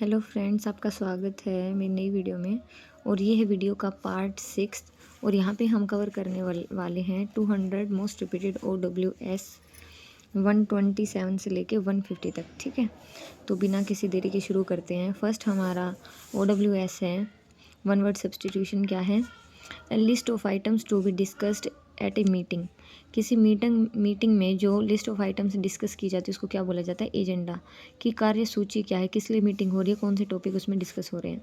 Hello friends, आपका स्वागत है मेरी नई वीडियो में। और ये है वीडियो का पार्ट 6। और यहाँ पे हम कवर करने वाले हैं 200 मोस्ट रिपीटेड OWS 127 से लेके 150 तक। ठीक है, तो बिना किसी देरी के शुरू करते हैं। फर्स्ट हमारा OWS है वन वर्ड सब्सटीट्यूशन। क्या है? A list of items to be discussed at a meeting. किसी मीटिंग में जो लिस्ट ऑफ आइटम्स डिस्कस की जाती है उसको क्या बोला जाता है? एजेंडा। की कार्य सूची क्या है? किस लिए मीटिंग हो रही है? कौन से टॉपिक उसमें डिस्कस हो रहे हैं?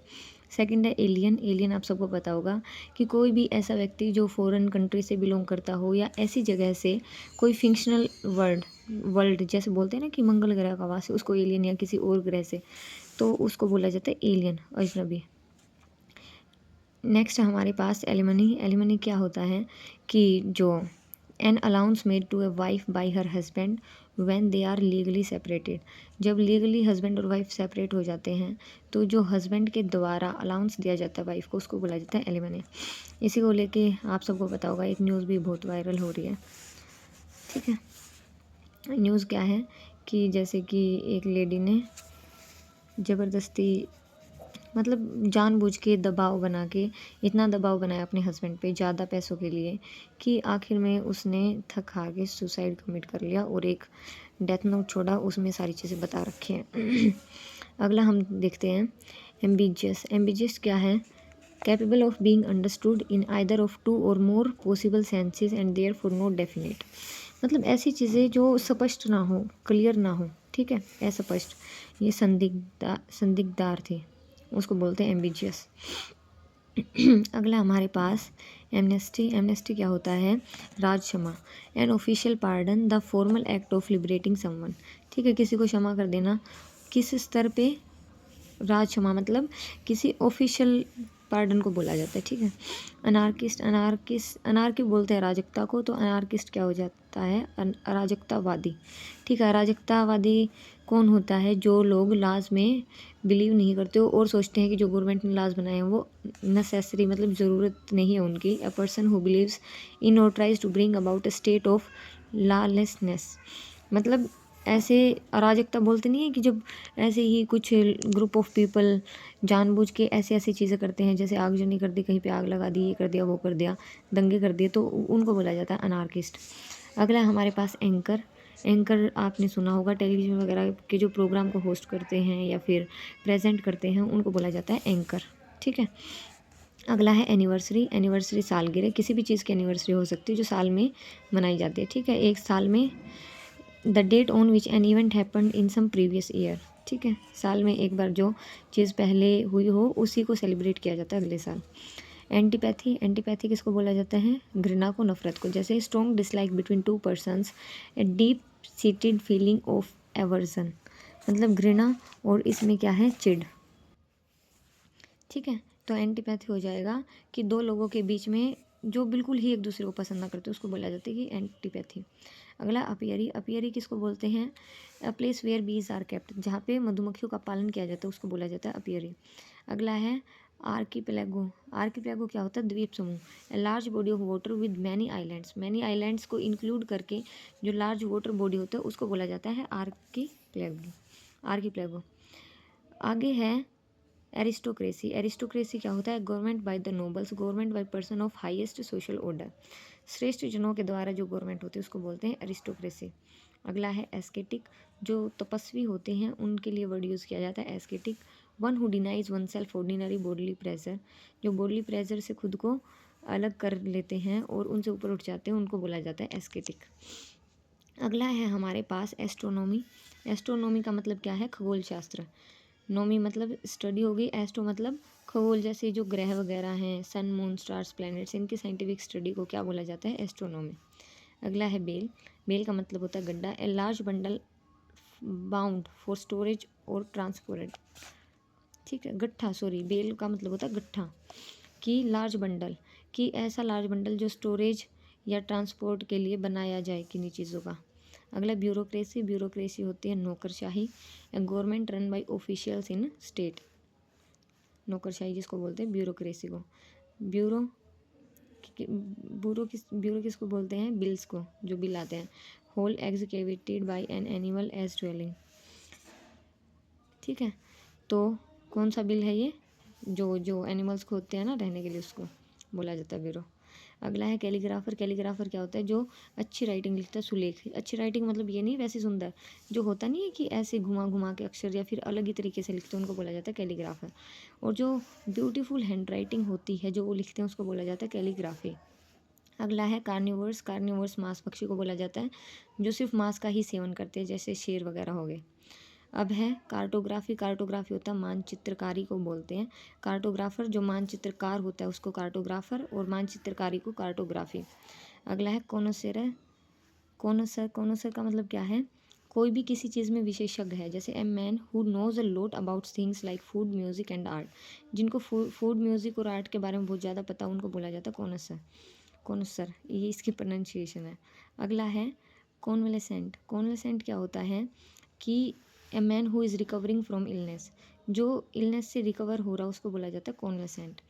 सेकंड है एलियन। एलियन आप सबको पता होगा कि कोई भी ऐसा व्यक्ति जो फॉरेन कंट्री से बिलोंग करता हो या ऐसी जगह से कोई फिक्शनल वर्ल्ड जैसे बोलते हैं ना कि मंगल ग्रह का वासी, उसको एलियन, या किसी और ग्रह से, तो उसको बोला जाता है एलियन, अजनबी। नेक्स्ट हमारे पास एलिमनी। एलिमनी क्या होता है कि जो an allowance made to a wife by her husband when they are legally separated. जब लीगली हस्बैंड और वाइफ सेपरेट हो जाते हैं तो जो हस्बैंड के द्वारा अलाउंस दिया जाता है वाइफ को, उसको बोला जाता है एलिमनी। इसी को लेके आप सबको पता होगा, एक न्यूज़ भी बहुत वायरल हो रही है। ठीक है, न्यूज़ क्या है कि जैसे कि एक लेडी ने ज़बरदस्ती, मतलब जानबूझ के दबाव बना के, इतना दबाव बनाया अपने हस्बैंड पे ज़्यादा पैसों के लिए कि आखिर में उसने थक हार के सुसाइड कमिट कर लिया और एक डेथ नोट छोड़ा, उसमें सारी चीज़ें बता रखी हैं। अगला हम देखते हैं एम्बिजियस। एम्बिजियस क्या है? Capable of being understood in either of two or more possible senses and therefore no definite. मतलब ऐसी चीज़ें जो स्पष्ट ना हो, क्लियर ना हो। ठीक है, अस्पष्ट, ये संदिग्धार थी, उसको बोलते हैं एम्बिजियस। अगला हमारे पास एमनेस्टी। एमनेस्टी क्या होता है? राज क्षमा। An official pardon, the formal act of liberating someone. ठीक है, किसी को क्षमा कर देना। किस स्तर पे? राज क्षमा, मतलब किसी ऑफिशियल पार्डन को बोला जाता है। ठीक है। अनार्किस्ट। अनार्की बोलते हैं अराजकता को, तो अनार्किस्ट क्या हो जाता है? अराजकतावादी। ठीक है, अराजकतावादी कौन होता है? जो लोग लॉज में बिलीव नहीं करते हो और सोचते हैं कि जो गवर्नमेंट ने लॉज बनाए हैं वो नेसेसरी, मतलब ज़रूरत नहीं है उनकी। A person who believes in और tries to bring about a state of lawlessness. मतलब ऐसे अराजकता बोलते नहीं है कि जब ऐसे ही कुछ ग्रुप ऑफ पीपल जानबूझ के ऐसी ऐसी चीज़ें करते हैं, जैसे आगजनी कर दी, कहीं पे आग लगा दी, ये कर दिया, वो कर दिया, दंगे कर दिए, तो उनको बोला जाता है अनार्किस्ट। अगला हमारे पास एंकर। एंकर आपने सुना होगा, टेलीविज़न वगैरह के जो प्रोग्राम को होस्ट करते हैं या फिर प्रेजेंट करते हैं, उनको बोला जाता है एंकर। ठीक है। अगला है एनिवर्सरी। एनिवर्सरी सालगिरह, किसी भी चीज़ की एनिवर्सरी हो सकती है जो साल में मनाई जाती है। ठीक है, एक साल में the date on which an event happened in some previous year. ठीक है, साल में एक बार जो चीज़ पहले हुई हो उसी को सेलिब्रेट किया जाता है अगले साल। एंटीपैथी। एंटीपैथी किसको बोला जाता है? घृणा को, नफरत को। जैसे strong dislike between two persons, a deep seated feeling of aversion, मतलब घृणा, और इसमें क्या है? चिढ़। ठीक है, तो एंटीपैथी हो जाएगा कि दो लोगों के बीच में जो बिल्कुल ही एक दूसरे को पसंद ना करते, उसको बोला जाता है कि एंटीपैथी। अगला अपियरी। अपियरी किसको बोलते हैं? A place where bees are kept, जहाँ पे मधुमक्खियों का पालन किया जाता है, उसको बोला जाता है अपियरी। अगला है आर्कीपेलागो। आर्कीपेलागो क्या होता है? द्वीप समूह। A large body of water with many islands. Many islands को इंक्लूड करके जो लार्ज वाटर बॉडी होता है उसको बोला जाता है आर्कीपेलागो। आर्कीपेलागो। आगे है एरिस्टोक्रेसी। एरिस्टोक्रेसी क्या होता है? Government by the nobles, government by person of highest social order. श्रेष्ठ जनों के द्वारा जो गवर्नमेंट होती है उसको बोलते हैं एरिस्टोक्रेसी। अगला है एस्केटिक। जो तपस्वी होते हैं उनके लिए वर्ड यूज़ किया जाता है ascetic. One who denies one self ordinary bodily pleasure, जो बॉडली प्रेजर से खुद को अलग कर लेते हैं और उनसे ऊपर उठ जाते हैं, उनको बोला जाता है एस्केटिक। अगला है हमारे पास एस्ट्रोनॉमी। एस्ट्रोनॉमी का मतलब क्या है? खगोल शास्त्र। नोमी मतलब स्टडी हो गई, एस्ट्रो मतलब खगोल, जैसे जो ग्रह वगैरह हैं, सन, मून, स्टार्स, प्लैनेट्स, इनकी साइंटिफिक स्टडी को क्या बोला जाता है? एस्ट्रोनॉमी। अगला है बेल। बेल का मतलब होता है गड्ढा। A large bundle bound for storage और ट्रांसपोर्ट। ठीक है, गट्ठा, सॉरी, बेल का मतलब होता है गट्ठा। कि लार्ज बंडल, कि ऐसा लार्ज बंडल जो स्टोरेज या ट्रांसपोर्ट के लिए बनाया जाए किन्हीं चीज़ों का। अगला ब्यूरोक्रेसी। ब्यूरोक्रेसी होती है नौकरशाही। Government run by officials in state. नौकरशाही जिसको बोलते हैं ब्यूरोक्रेसी को। ब्यूरो ब्यूरो किसको बोलते हैं? बिल्स को, जो बिल आते हैं। Hole executed by an animal as dwelling. ठीक है, तो कौन सा बिल है ये? जो जो एनिमल्स को होते हैं ना रहने के लिए, उसको बोला जाता है बिरो। अगला है कैलीग्राफर। कैलीग्राफर क्या होता है? जो अच्छी राइटिंग लिखता है, सुलेख। अच्छी राइटिंग मतलब ये नहीं वैसे सुंदर, जो होता नहीं है कि ऐसे घुमा घुमा के अक्षर या फिर अलग ही तरीके से लिखते हैं, उनको बोला जाता है कैलीग्राफर। और जो ब्यूटीफुल हैंड राइटिंग होती है जो वो लिखते हैं, उसको बोला जाता है कैलीग्राफी। अगला है कार्निवर्स। कार्निवर्स मांस पक्षी को बोला जाता है, जो सिर्फ मांस का ही सेवन करते हैं, जैसे शेर वगैरह हो गए। अब है कार्टोग्राफी। कार्टोग्राफी होता है मानचित्रकारी को बोलते हैं। कार्टोग्राफर जो मानचित्रकार होता है उसको कार्टोग्राफर, और मानचित्रकारी को कार्टोग्राफी। अगला है कोनोसेर। कोनोसर। कोनोसर का मतलब क्या है? कोई भी किसी चीज़ में विशेषज्ञ है, जैसे a man who knows a lot about things like food, music and art. जिनको फूड, म्यूजिक और आर्ट के बारे में बहुत ज़्यादा पता, उनको बोला जाता है कोनोसर। कोनोसर, ये इसकी प्रोनाउंसिएशन है। अगला है कॉन्वलेसेंट। कॉन्वलेसेंट क्या होता है कि ए man who is recovering from illness. जो इलनेस से रिकवर हो रहा है उसको बोला जाता है कॉन्वलेसेंट।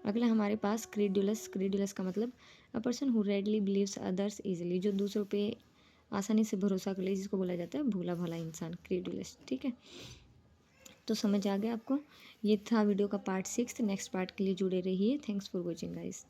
अगला हमारे पास क्रीडुलस। क्रीडुलस का मतलब a person who readily believes others easily. जो दूसरों पे आसानी से भरोसा कर ले, जिसको बोला जाता है भोला भाला इंसान, क्रीडुलस। ठीक है, तो समझ आ गया आपको? ये था वीडियो का पार्ट 6। नेक्स्ट पार्ट के लिए जुड़े रहिए। Thanks for watching guys.